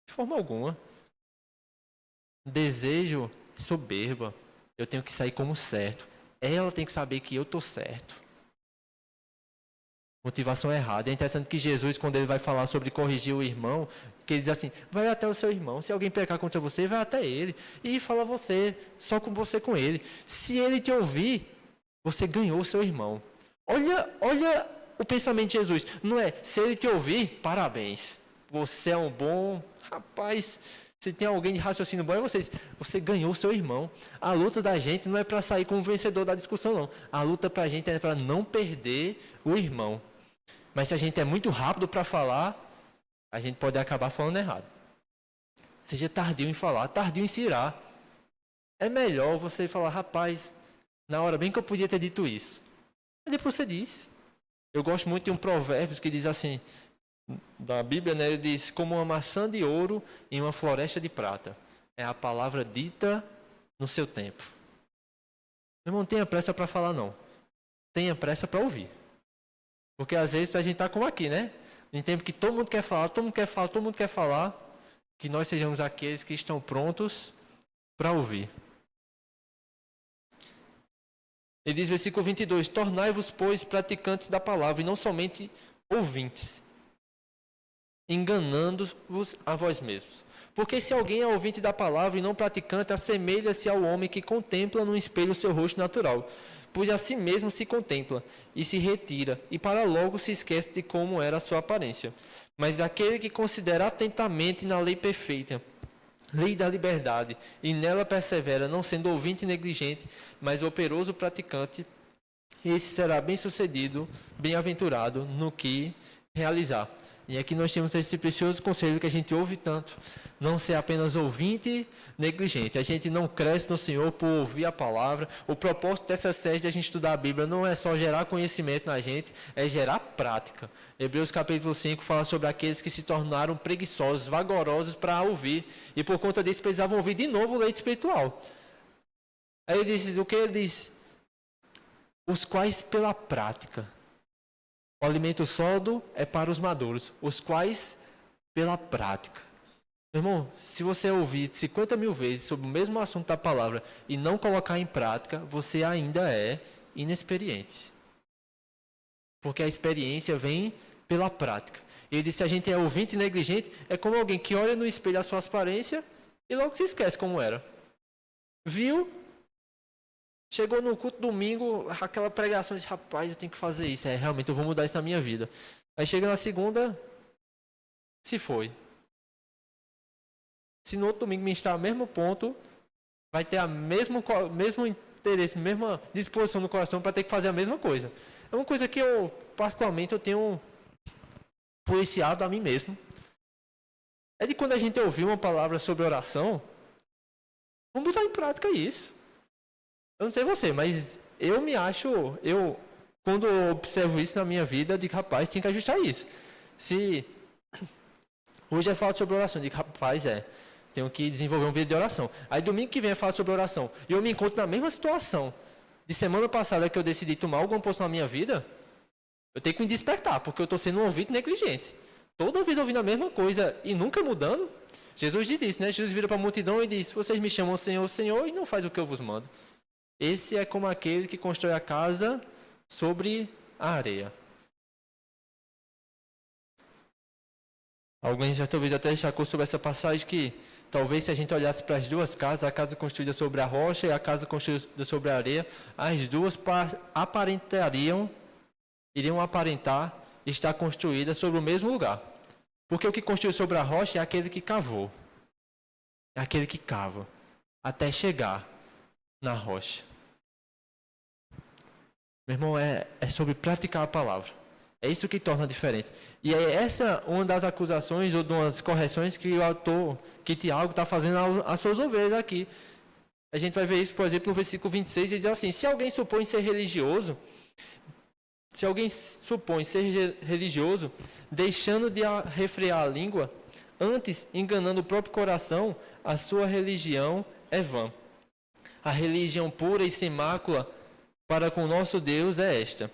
forma alguma. Desejo, soberba. Eu tenho que sair como certo. Ela tem que saber que eu estou certo. Motivação errada. É interessante que Jesus, quando ele vai falar sobre corrigir o irmão, que ele diz assim: vai até o seu irmão. Se alguém pecar contra você, vai até ele. E fala você, só com você com ele. Se ele te ouvir, você ganhou o seu irmão. Olha o pensamento de Jesus. Não é, se ele te ouvir, parabéns. Você é um bom rapaz. Se tem alguém de raciocínio bom, é vocês. Você ganhou o seu irmão. A luta da gente não é para sair como vencedor da discussão, não. A luta para a gente é para não perder o irmão. Mas se a gente é muito rápido para falar, a gente pode acabar falando errado. Seja tardio em falar, tardio em se irar. É melhor você falar: rapaz, na hora bem que eu podia ter dito isso. Mas depois você diz. Eu gosto muito de um provérbio que diz assim, da Bíblia, né? Ele diz: como uma maçã de ouro em uma floresta de prata. É a palavra dita no seu tempo. Meu irmão, não tenha pressa para falar, não. Tenha pressa para ouvir. Porque às vezes a gente está como aqui, né? Em tempo que todo mundo quer falar, todo mundo quer falar, que nós sejamos aqueles que estão prontos para ouvir. Ele diz, versículo 22, tornai-vos, pois, praticantes da palavra, e não somente ouvintes, enganando-vos a vós mesmos. Porque se alguém é ouvinte da palavra e não praticante, assemelha-se ao homem que contempla no espelho o seu rosto natural, pois a si mesmo se contempla, e se retira, e para logo se esquece de como era a sua aparência. Mas aquele que considera atentamente na lei perfeita, lei da liberdade, e nela persevera, não sendo ouvinte negligente, mas operoso praticante, esse será bem-sucedido, bem-aventurado no que realizar. E aqui nós temos esse precioso conselho que a gente ouve tanto, não ser apenas ouvinte negligente. A gente não cresce no Senhor por ouvir a palavra. O propósito dessa série de a gente estudar a Bíblia não é só gerar conhecimento na gente, é gerar prática. Hebreus capítulo 5 fala sobre aqueles que se tornaram preguiçosos, vagarosos para ouvir, e por conta disso precisavam ouvir de novo o leite espiritual. Aí ele diz, o que ele diz? Os quais pela prática. O alimento sólido é para os maduros, os quais pela prática. Meu irmão, se você ouvir 50 mil vezes sobre o mesmo assunto da palavra e não colocar em prática, você ainda é inexperiente. Porque a experiência vem pela prática. Ele disse, se a gente é ouvinte negligente, é como alguém que olha no espelho a sua aparência e logo se esquece como era. Viu? Chegou no culto domingo, aquela pregação, disse, rapaz, eu tenho que fazer isso. Realmente, eu vou mudar isso na minha vida. Aí chega na segunda, se foi. Se no outro domingo me estar no mesmo ponto, vai ter mesmo interesse, mesma disposição no coração para ter que fazer a mesma coisa. É uma coisa que eu, particularmente, eu tenho policiado a mim mesmo. É de quando a gente ouvir uma palavra sobre oração, vamos botar em prática isso. Eu não sei você, mas eu me acho, quando eu observo isso na minha vida, eu digo, rapaz, tinha que ajustar isso. Se hoje é falar sobre oração, eu digo, rapaz, tenho que desenvolver um vídeo de oração. Aí domingo que vem é falar sobre oração. E eu me encontro na mesma situação de semana passada que eu decidi tomar alguma posição na minha vida, eu tenho que me despertar, porque eu estou sendo um ouvinte negligente. toda vez ouvindo a mesma coisa e nunca mudando. Jesus diz isso, né? Jesus vira para a multidão e diz: vocês me chamam Senhor, Senhor, e não faz o que eu vos mando. Esse é como aquele que constrói a casa sobre a areia. Alguém já talvez até destacou sobre essa passagem que talvez se a gente olhasse para as duas casas, a casa construída sobre a rocha e a casa construída sobre a areia, as duas iriam aparentar estar construídas sobre o mesmo lugar. Porque o que construiu sobre a rocha é aquele que cavou. É aquele que cava até chegar na rocha. Meu irmão, é sobre praticar a palavra. É isso que torna diferente. E é essa uma das acusações ou das correções que Tiago está fazendo às suas ovelhas aqui. A gente vai ver isso, por exemplo, no versículo 26, ele diz assim: se alguém supõe ser religioso, deixando de refrear a língua, antes enganando o próprio coração, a sua religião é vã. A religião pura e sem mácula para com nosso Deus é esta: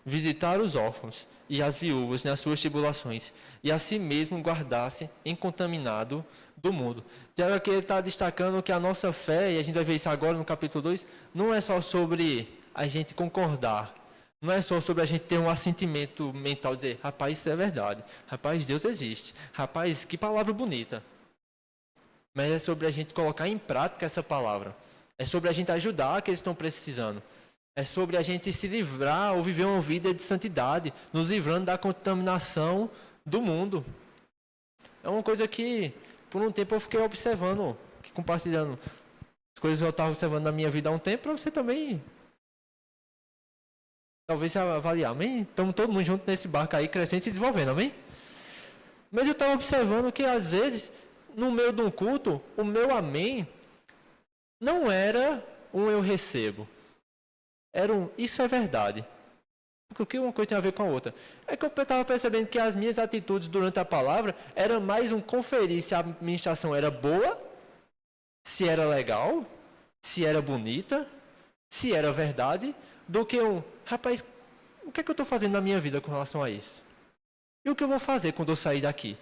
visitar os órfãos e as viúvas nas suas tribulações, e a si mesmo guardar-se incontaminado do mundo. Então aqui ele está destacando que a nossa fé, e a gente vai ver isso agora no capítulo 2, não é só sobre a gente concordar, não é só sobre a gente ter um assentimento mental, dizer, rapaz, isso é verdade, rapaz, Deus existe, rapaz, que palavra bonita. Mas é sobre a gente colocar em prática essa palavra. É sobre a gente ajudar aqueles que estão precisando. É sobre a gente se livrar ou viver uma vida de santidade, nos livrando da contaminação do mundo. É uma coisa que, por um tempo, eu fiquei observando, compartilhando as coisas que eu estava observando na minha vida há um tempo, para você também, talvez, avaliar. Amém? Estamos todo mundo junto nesse barco aí, crescendo e se desenvolvendo. Amém? Mas eu estava observando que, às vezes, no meio de um culto, o meu amém não era um eu recebo. Era um, isso é verdade. Porque uma coisa tem a ver com a outra. É que eu estava percebendo que as minhas atitudes durante a palavra eram mais um conferir se a ministração era boa, se era legal, se era bonita, se era verdade, do que um, rapaz, o que é que eu estou fazendo na minha vida com relação a isso? E o que eu vou fazer quando eu sair daqui?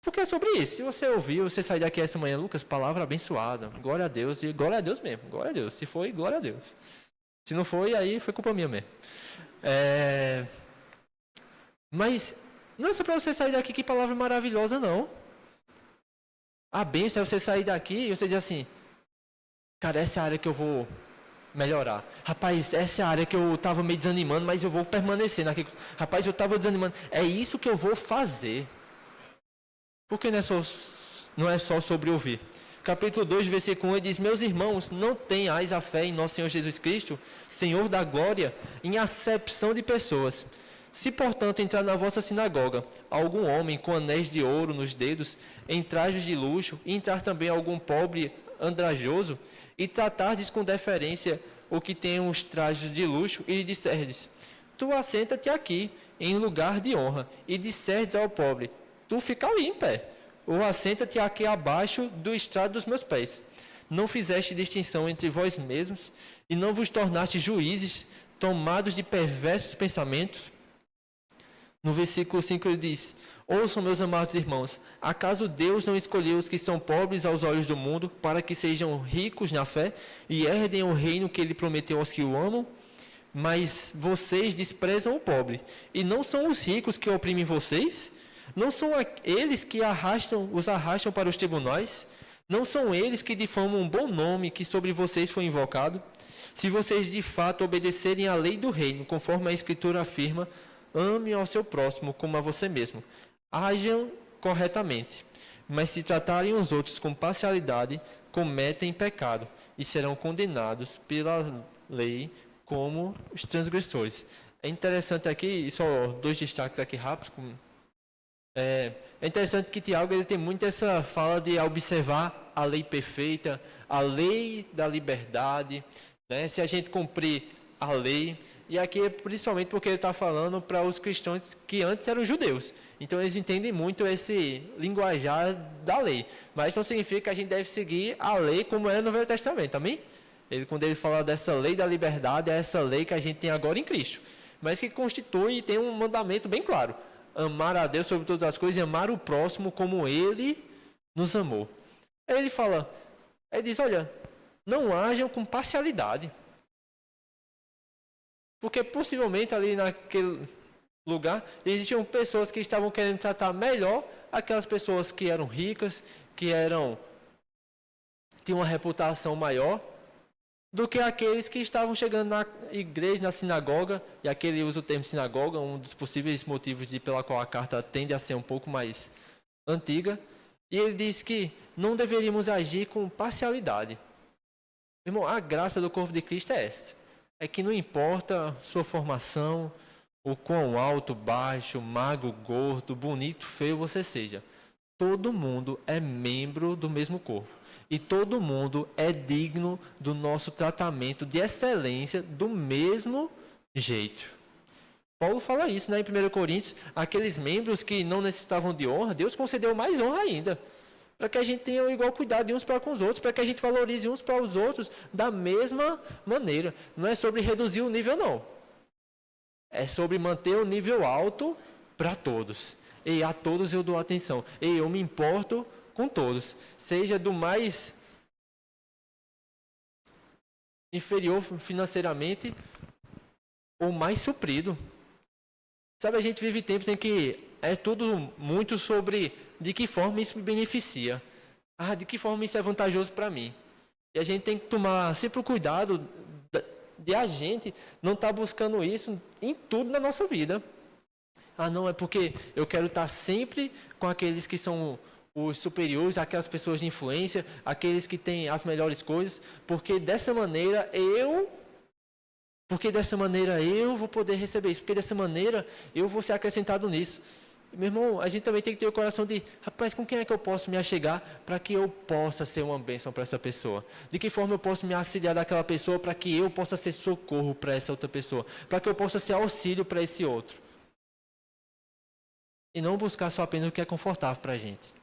Porque é sobre isso. Se você ouviu, você sair daqui essa manhã, Lucas, palavra abençoada. Glória a Deus. E glória a Deus mesmo. Glória a Deus. Se foi, glória a Deus. Se não foi, aí foi culpa minha mesmo. Mas não é só para você sair daqui, que palavra maravilhosa, não. A bênção é você sair daqui e você dizer assim, cara, essa é a área que eu vou melhorar. Rapaz, essa é a área que eu estava meio desanimando, mas eu vou permanecer naquilo. Rapaz, eu estava desanimando. É isso que eu vou fazer. Porque não é só sobre ouvir. Capítulo 2, versículo 1, ele diz: meus irmãos, não tenhais a fé em nosso Senhor Jesus Cristo, Senhor da glória, em acepção de pessoas. Se, portanto, entrar na vossa sinagoga algum homem com anéis de ouro nos dedos, em trajes de luxo, e entrar também algum pobre andrajoso, e tratardes com deferência o que tem os trajes de luxo, e lhe disserdes: tu assenta-te aqui, em lugar de honra, e disserdes ao pobre: tu fica ali em pé, ou assenta-te aqui abaixo do estrado dos meus pés. Não fizeste distinção entre vós mesmos, e não vos tornaste juízes, tomados de perversos pensamentos? No versículo 5 ele diz: ouçam, meus amados irmãos, acaso Deus não escolheu os que são pobres aos olhos do mundo, para que sejam ricos na fé, e herdem o reino que ele prometeu aos que o amam? Mas vocês desprezam o pobre, e não são os ricos que oprimem vocês? Não são eles que os arrastam para os tribunais? Não são eles que difamam um bom nome que sobre vocês foi invocado? Se vocês de fato obedecerem à lei do reino, conforme a Escritura afirma, ame ao seu próximo como a você mesmo. Hajam corretamente. Mas se tratarem os outros com parcialidade, cometem pecado e serão condenados pela lei como os transgressores. É interessante aqui, só 2 destaques aqui rápidos. É interessante que Tiago ele tem muito essa fala de observar a lei perfeita, a lei da liberdade, né? Se a gente cumprir a lei, e aqui é principalmente porque ele está falando para os cristãos que antes eram judeus, então eles entendem muito esse linguajar da lei, mas não significa que a gente deve seguir a lei como é no Velho Testamento, amém? Quando ele fala dessa lei da liberdade, é essa lei que a gente tem agora em Cristo, mas que constitui e tem um mandamento bem claro: amar a Deus sobre todas as coisas e amar o próximo como Ele nos amou. Aí ele diz, olha, não hajam com parcialidade. Porque possivelmente ali naquele lugar existiam pessoas que estavam querendo tratar melhor aquelas pessoas que eram ricas, que tinham uma reputação maior, do que aqueles que estavam chegando na igreja, na sinagoga, e aqui ele usa o termo sinagoga, um dos possíveis motivos pela qual a carta tende a ser um pouco mais antiga, e ele diz que não deveríamos agir com parcialidade. Irmão, a graça do corpo de Cristo é esta, é que não importa sua formação, o quão alto, baixo, magro, gordo, bonito, feio você seja, todo mundo é membro do mesmo corpo. E todo mundo é digno do nosso tratamento de excelência do mesmo jeito. Paulo fala isso, né, em 1 Coríntios, aqueles membros que não necessitavam de honra, Deus concedeu mais honra ainda. Para que a gente tenha o igual cuidado de uns para com os outros, para que a gente valorize uns para os outros da mesma maneira. Não é sobre reduzir o nível, não. É sobre manter o nível alto para todos. E a todos eu dou atenção. E eu me importo com todos, seja do mais inferior financeiramente ou mais suprido. Sabe, a gente vive tempos em que é tudo muito sobre de que forma isso me beneficia. De que forma isso é vantajoso para mim. E a gente tem que tomar sempre o cuidado de a gente não estar buscando isso em tudo na nossa vida. Não, é porque eu quero estar sempre com aqueles que são os superiores, aquelas pessoas de influência, aqueles que têm as melhores coisas, porque dessa maneira eu vou poder receber isso, porque dessa maneira eu vou ser acrescentado nisso. Meu irmão, a gente também tem que ter o coração de, rapaz, com quem é que eu posso me achegar para que eu possa ser uma bênção para essa pessoa? De que forma eu posso me auxiliar daquela pessoa para que eu possa ser socorro para essa outra pessoa? Para que eu possa ser auxílio para esse outro? E não buscar só apenas o que é confortável para a gente.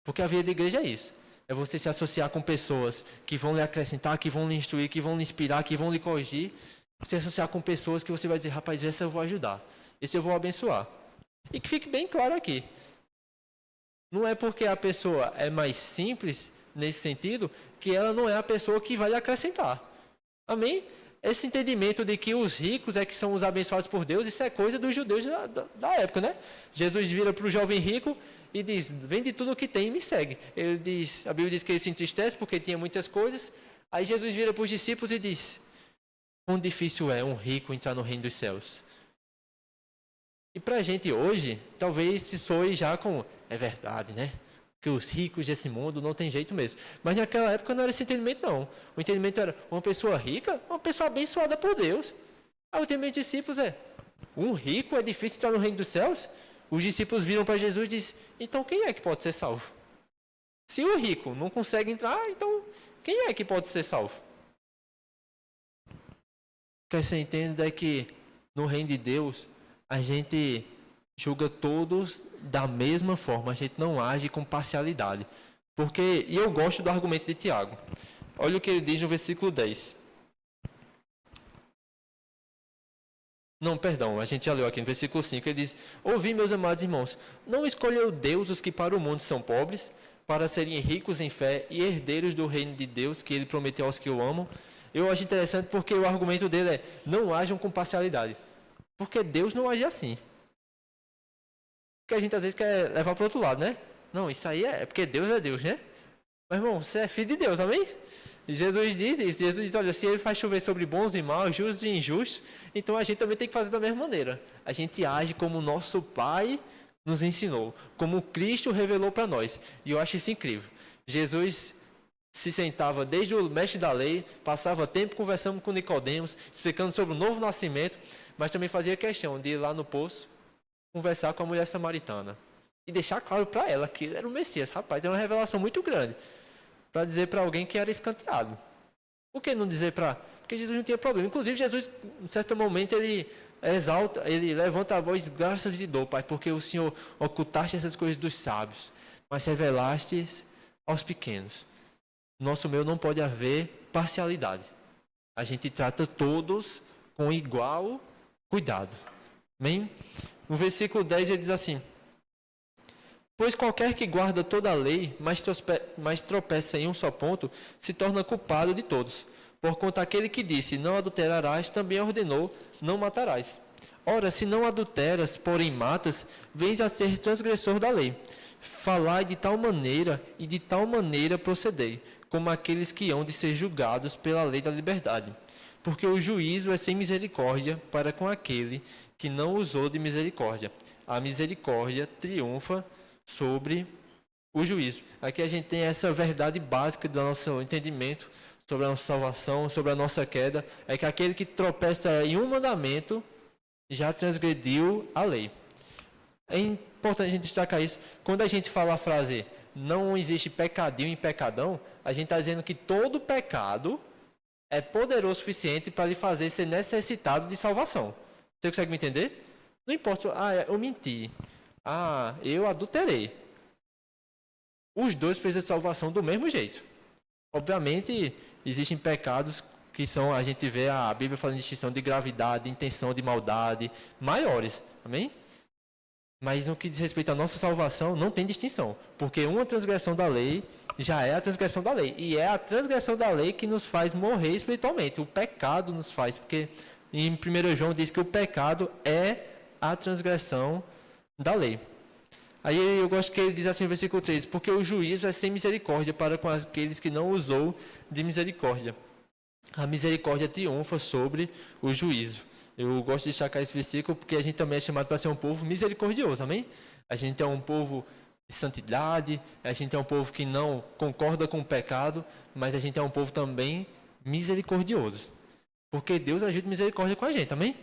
Porque a vida da igreja é isso. É você se associar com pessoas que vão lhe acrescentar, que vão lhe instruir, que vão lhe inspirar, que vão lhe corrigir. Se associar com pessoas que você vai dizer, rapaz, essa eu vou ajudar. Esse eu vou abençoar. E que fique bem claro aqui. Não é porque a pessoa é mais simples, nesse sentido, que ela não é a pessoa que vai lhe acrescentar. Amém? Esse entendimento de que os ricos é que são os abençoados por Deus, isso é coisa dos judeus da época, né? Jesus vira para o jovem rico e diz, vende tudo o que tem e me segue. A Bíblia diz que ele se entristece porque tinha muitas coisas. Aí Jesus vira para os discípulos e diz, quão difícil é um rico entrar no reino dos céus. E para a gente hoje, talvez se soe já com, é verdade, né? Que os ricos desse mundo não tem jeito mesmo. Mas naquela época não era esse entendimento, não. O entendimento era uma pessoa rica, uma pessoa abençoada por Deus. Aí o entendimento dos discípulos é, um rico é difícil entrar no reino dos céus? Os discípulos viram para Jesus e disseram, então quem é que pode ser salvo? Se o rico não consegue entrar, então quem é que pode ser salvo? O que você entende é que no reino de Deus, a gente julga todos da mesma forma, a gente não age com parcialidade. E eu gosto do argumento de Tiago. Olha o que ele diz no versículo 10. Não, perdão, a gente já leu aqui no versículo 5, ele diz, ouvi, meus amados irmãos, não escolheu Deus os que para o mundo são pobres, para serem ricos em fé e herdeiros do reino de Deus, que ele prometeu aos que o amam. Eu acho interessante porque o argumento dele é, não ajam com parcialidade. Porque Deus não age assim. Porque a gente às vezes quer levar para o outro lado, né? Não, isso aí é porque Deus é Deus, né? Mas irmão, você é filho de Deus, amém? E Jesus diz isso. Jesus diz, olha, se ele faz chover sobre bons e maus, justos e injustos, então a gente também tem que fazer da mesma maneira. A gente age como o nosso Pai nos ensinou, como Cristo revelou para nós. E eu acho isso incrível. Jesus se sentava desde o mestre da lei, passava tempo conversando com Nicodemos, explicando sobre o novo nascimento, mas também fazia questão de ir lá no poço, conversar com a mulher samaritana e deixar claro para ela que ele era o Messias. Rapaz, é uma revelação muito grande para dizer para alguém que era escanteado. Por que não dizer para... Porque Jesus não tinha problema. Inclusive, Jesus, em certo momento, ele exalta, ele levanta a voz, graças de dor, Pai, porque o Senhor ocultaste essas coisas dos sábios, mas revelaste aos pequenos. No nosso meio não pode haver parcialidade. A gente trata todos com igual cuidado. Amém? No versículo 10 ele diz assim: pois qualquer que guarda toda a lei, mas tropeça em um só ponto, se torna culpado de todos. Porquanto aquele que disse, não adulterarás, também ordenou, não matarás. Ora, se não adulteras, porém matas, vens a ser transgressor da lei. Falai de tal maneira e de tal maneira procedei, como aqueles que hão de ser julgados pela lei da liberdade. Porque o juízo é sem misericórdia para com aquele que não usou de misericórdia. A misericórdia triunfa sobre o juízo. Aqui a gente tem essa verdade básica do nosso entendimento sobre a nossa salvação, sobre a nossa queda, é que aquele que tropeça em um mandamento já transgrediu a lei. É importante a gente destacar isso. Quando a gente fala a frase não existe pecadinho e pecadão, a gente está dizendo que todo pecado é poderoso o suficiente para lhe fazer ser necessitado de salvação. Você consegue me entender? Não importa, eu menti, eu adulterei. Os dois precisam de salvação do mesmo jeito. Obviamente, existem pecados que são, a gente vê a Bíblia falando de distinção de gravidade, de intenção, de maldade, maiores. Amém? Mas no que diz respeito à nossa salvação, não tem distinção. Porque uma transgressão da lei já é a transgressão da lei. E é a transgressão da lei que nos faz morrer espiritualmente. O pecado nos faz. Porque em 1 João diz que o pecado é a transgressão da lei. Aí eu gosto que ele diz assim no versículo 3, porque o juízo é sem misericórdia para com aqueles que não usou de misericórdia. A misericórdia triunfa sobre o juízo. Eu gosto de destacar esse versículo porque a gente também é chamado para ser um povo misericordioso, amém? A gente é um povo de santidade, a gente é um povo que não concorda com o pecado, mas a gente é um povo também misericordioso. Porque Deus agiu de misericórdia com a gente, amém?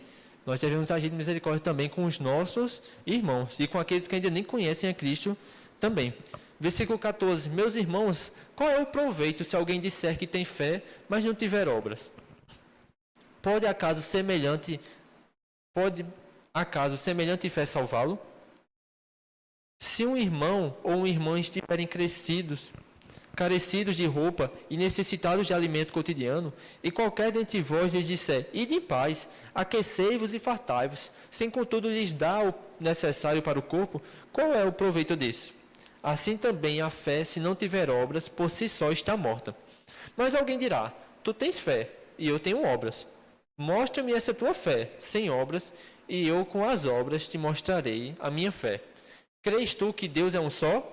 Nós devemos agir de misericórdia também com os nossos irmãos e com aqueles que ainda nem conhecem a Cristo também. Versículo 14. Meus irmãos, qual é o proveito se alguém disser que tem fé, mas não tiver obras? Pode acaso semelhante fé salvá-lo? Se um irmão ou uma irmã estiverem carecidos de roupa e necessitados de alimento cotidiano, e qualquer dentre vós lhes disser, ide em paz, aquecei-vos e fartai-vos, sem contudo lhes dar o necessário para o corpo, qual é o proveito disso? Assim também a fé, se não tiver obras, por si só está morta. Mas alguém dirá, tu tens fé, e eu tenho obras. Mostra-me essa tua fé, sem obras, e eu com as obras te mostrarei a minha fé. Crês tu que Deus é um só?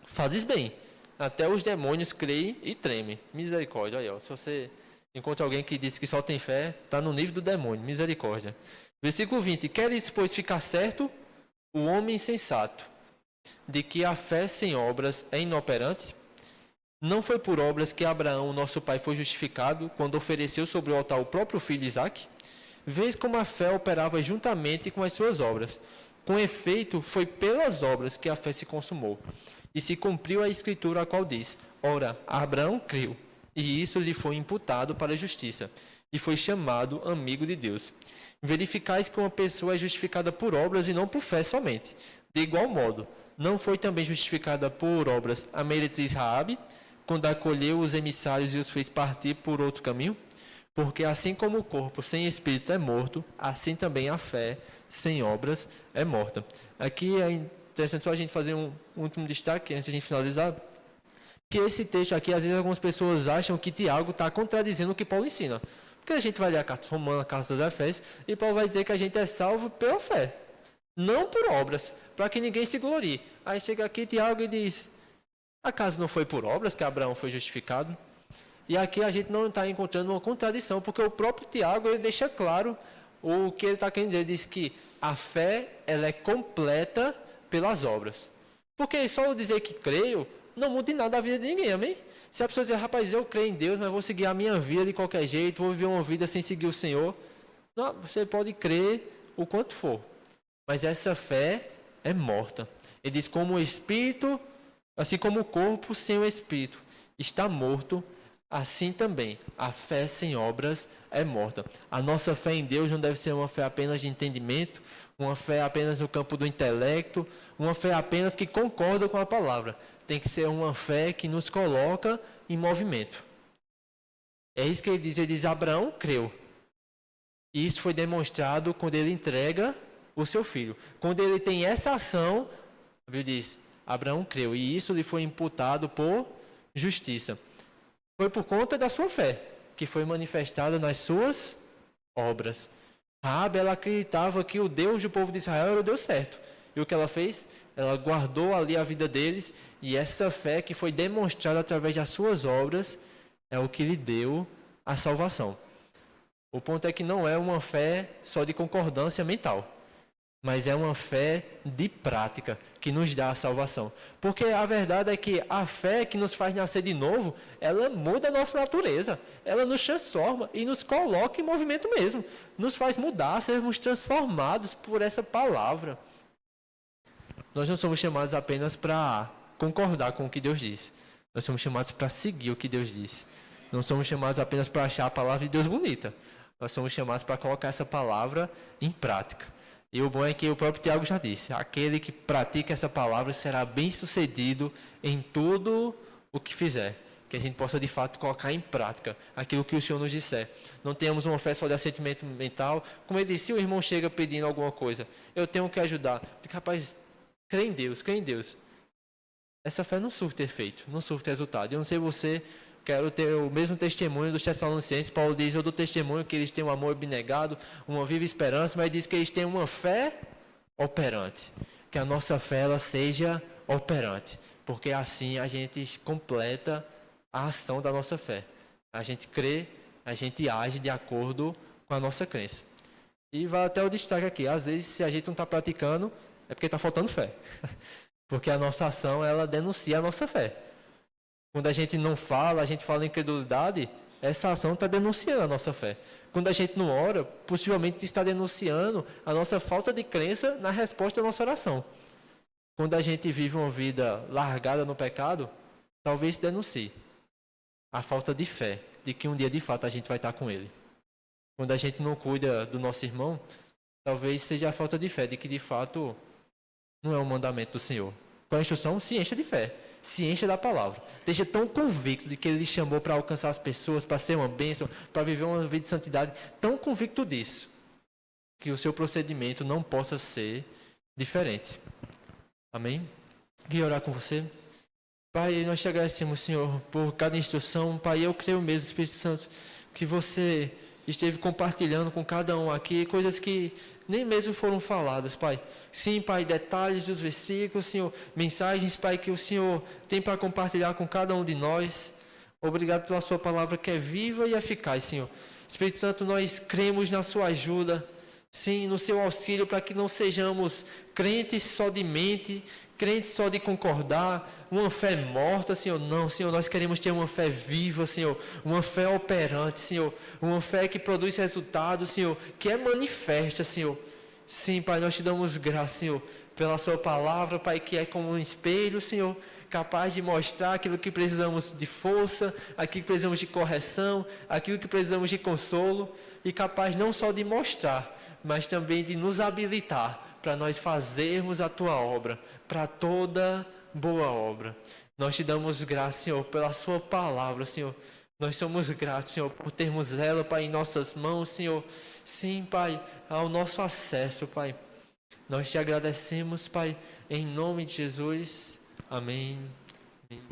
Fazes bem. Até os demônios creem e tremem. Misericórdia. Olha, se você encontra alguém que diz que só tem fé, está no nível do demônio. Misericórdia. Versículo 20. Queres, pois, ficar certo? O homem insensato, de que a fé sem obras é inoperante? Não foi por obras que Abraão, nosso pai, foi justificado, quando ofereceu sobre o altar o próprio filho Isaque? Vês como a fé operava juntamente com as suas obras. Com efeito, foi pelas obras que a fé se consumou. E se cumpriu a escritura a qual diz, ora, Abraão creu, e isso lhe foi imputado para a justiça, e foi chamado amigo de Deus. Verificais que uma pessoa é justificada por obras e não por fé somente. De igual modo, não foi também justificada por obras a meretriz Raabe, quando acolheu os emissários e os fez partir por outro caminho? Porque assim como o corpo sem espírito é morto, assim também a fé sem obras é morta. Aqui é interessante só a gente fazer um último destaque, antes de a gente finalizar, que esse texto aqui, às vezes algumas pessoas acham que Tiago está contradizendo o que Paulo ensina. Porque a gente vai ler a carta romana, a carta dos Efésios, e Paulo vai dizer que a gente é salvo pela fé, não por obras, para que ninguém se glorie. Aí chega aqui Tiago e diz, acaso não foi por obras que Abraão foi justificado? E aqui a gente não está encontrando uma contradição, porque o próprio Tiago ele deixa claro o que ele está querendo dizer. Ele diz que a fé ela é completa pelas obras. Porque só eu dizer que creio não muda em nada a vida de ninguém, amém? Se a pessoa dizer, rapaz, eu creio em Deus, mas vou seguir a minha vida de qualquer jeito, vou viver uma vida sem seguir o Senhor. Não, você pode crer o quanto for, mas essa fé é morta. Ele diz, como o espírito, assim como o corpo sem o espírito está morto, assim também a fé sem obras é morta. A nossa fé em Deus não deve ser uma fé apenas de entendimento, uma fé apenas no campo do intelecto, uma fé apenas que concorda com a palavra. Tem que ser uma fé que nos coloca em movimento. É isso que ele diz. Ele diz, Abraão creu. E isso foi demonstrado quando ele entrega o seu filho. Quando ele tem essa ação, a Bíblia diz, Abraão creu, e isso lhe foi imputado por justiça. Foi por conta da sua fé, que foi manifestada nas suas obras. Raabe, ela acreditava que o Deus do povo de Israel era o Deus certo. E o que ela fez? Ela guardou ali a vida deles, e essa fé que foi demonstrada através das suas obras é o que lhe deu a salvação. O ponto é que não é uma fé só de concordância mental, mas é uma fé de prática que nos dá a salvação. Porque a verdade é que a fé que nos faz nascer de novo, ela muda a nossa natureza, ela nos transforma e nos coloca em movimento mesmo, nos faz mudar, sermos transformados por essa palavra. Nós não somos chamados apenas para concordar com o que Deus diz, nós somos chamados para seguir o que Deus diz. Não somos chamados apenas para achar a palavra de Deus bonita, nós somos chamados para colocar essa palavra em prática. E o bom é que o próprio Tiago já disse, aquele que pratica essa palavra será bem-sucedido em tudo o que fizer. Que a gente possa de fato colocar em prática aquilo que o Senhor nos disser. Não tenhamos uma fé só de assentimento mental. Como ele disse, se o irmão chega pedindo alguma coisa, eu tenho que ajudar. Rapaz, crê em Deus, crê em Deus. Essa fé não surte efeito, não surte resultado. Eu não sei você, quero ter o mesmo testemunho dos Tessalonicenses. Paulo diz, eu dou testemunho que eles têm um amor abnegado, uma viva esperança, mas diz que eles têm uma fé operante. Que a nossa fé ela seja operante, porque assim a gente completa a ação da nossa fé. A gente crê, a gente age de acordo com a nossa crença. E vai até o destaque aqui, às vezes se a gente não está praticando, é porque está faltando fé. Porque a nossa ação, ela denuncia a nossa fé. Quando a gente não fala, a gente fala em incredulidade, essa ação está denunciando a nossa fé. Quando a gente não ora, possivelmente está denunciando a nossa falta de crença na resposta à nossa oração. Quando a gente vive uma vida largada no pecado, talvez denuncie a falta de fé, de que um dia de fato a gente vai estar com ele. Quando a gente não cuida do nosso irmão, talvez seja a falta de fé, de que de fato não é um mandamento do Senhor. Com a instrução, se encha de fé, se encha da palavra. Esteja tão convicto de que Ele lhe chamou para alcançar as pessoas, para ser uma bênção, para viver uma vida de santidade, tão convicto disso, que o seu procedimento não possa ser diferente. Amém? Queria orar com você. Pai, nós te agradecemos, Senhor, por cada instrução. Pai, eu creio mesmo, Espírito Santo, que você esteve compartilhando com cada um aqui coisas que nem mesmo foram faladas, Pai. Sim, Pai, detalhes dos versículos, Senhor, mensagens, Pai, que o Senhor tem para compartilhar com cada um de nós. Obrigado pela sua palavra que é viva e eficaz, Senhor. Espírito Santo, nós cremos na sua ajuda, sim, no seu auxílio, para que não sejamos crentes só de mente, crentes só de concordar, uma fé morta, Senhor. Não, Senhor, nós queremos ter uma fé viva, Senhor, uma fé operante, Senhor, uma fé que produz resultados, Senhor, que é manifesta, Senhor. Sim, Pai, nós te damos graça, Senhor, pela sua palavra, Pai, que é como um espelho, Senhor, capaz de mostrar aquilo que precisamos de força, aquilo que precisamos de correção, aquilo que precisamos de consolo, e capaz não só de mostrar, mas também de nos habilitar para nós fazermos a tua obra, para toda boa obra. Nós te damos graça, Senhor, pela sua palavra, Senhor. Nós somos gratos, Senhor, por termos ela, Pai, em nossas mãos, Senhor. Sim, Pai, ao nosso acesso, Pai. Nós te agradecemos, Pai, em nome de Jesus. Amém. Amém.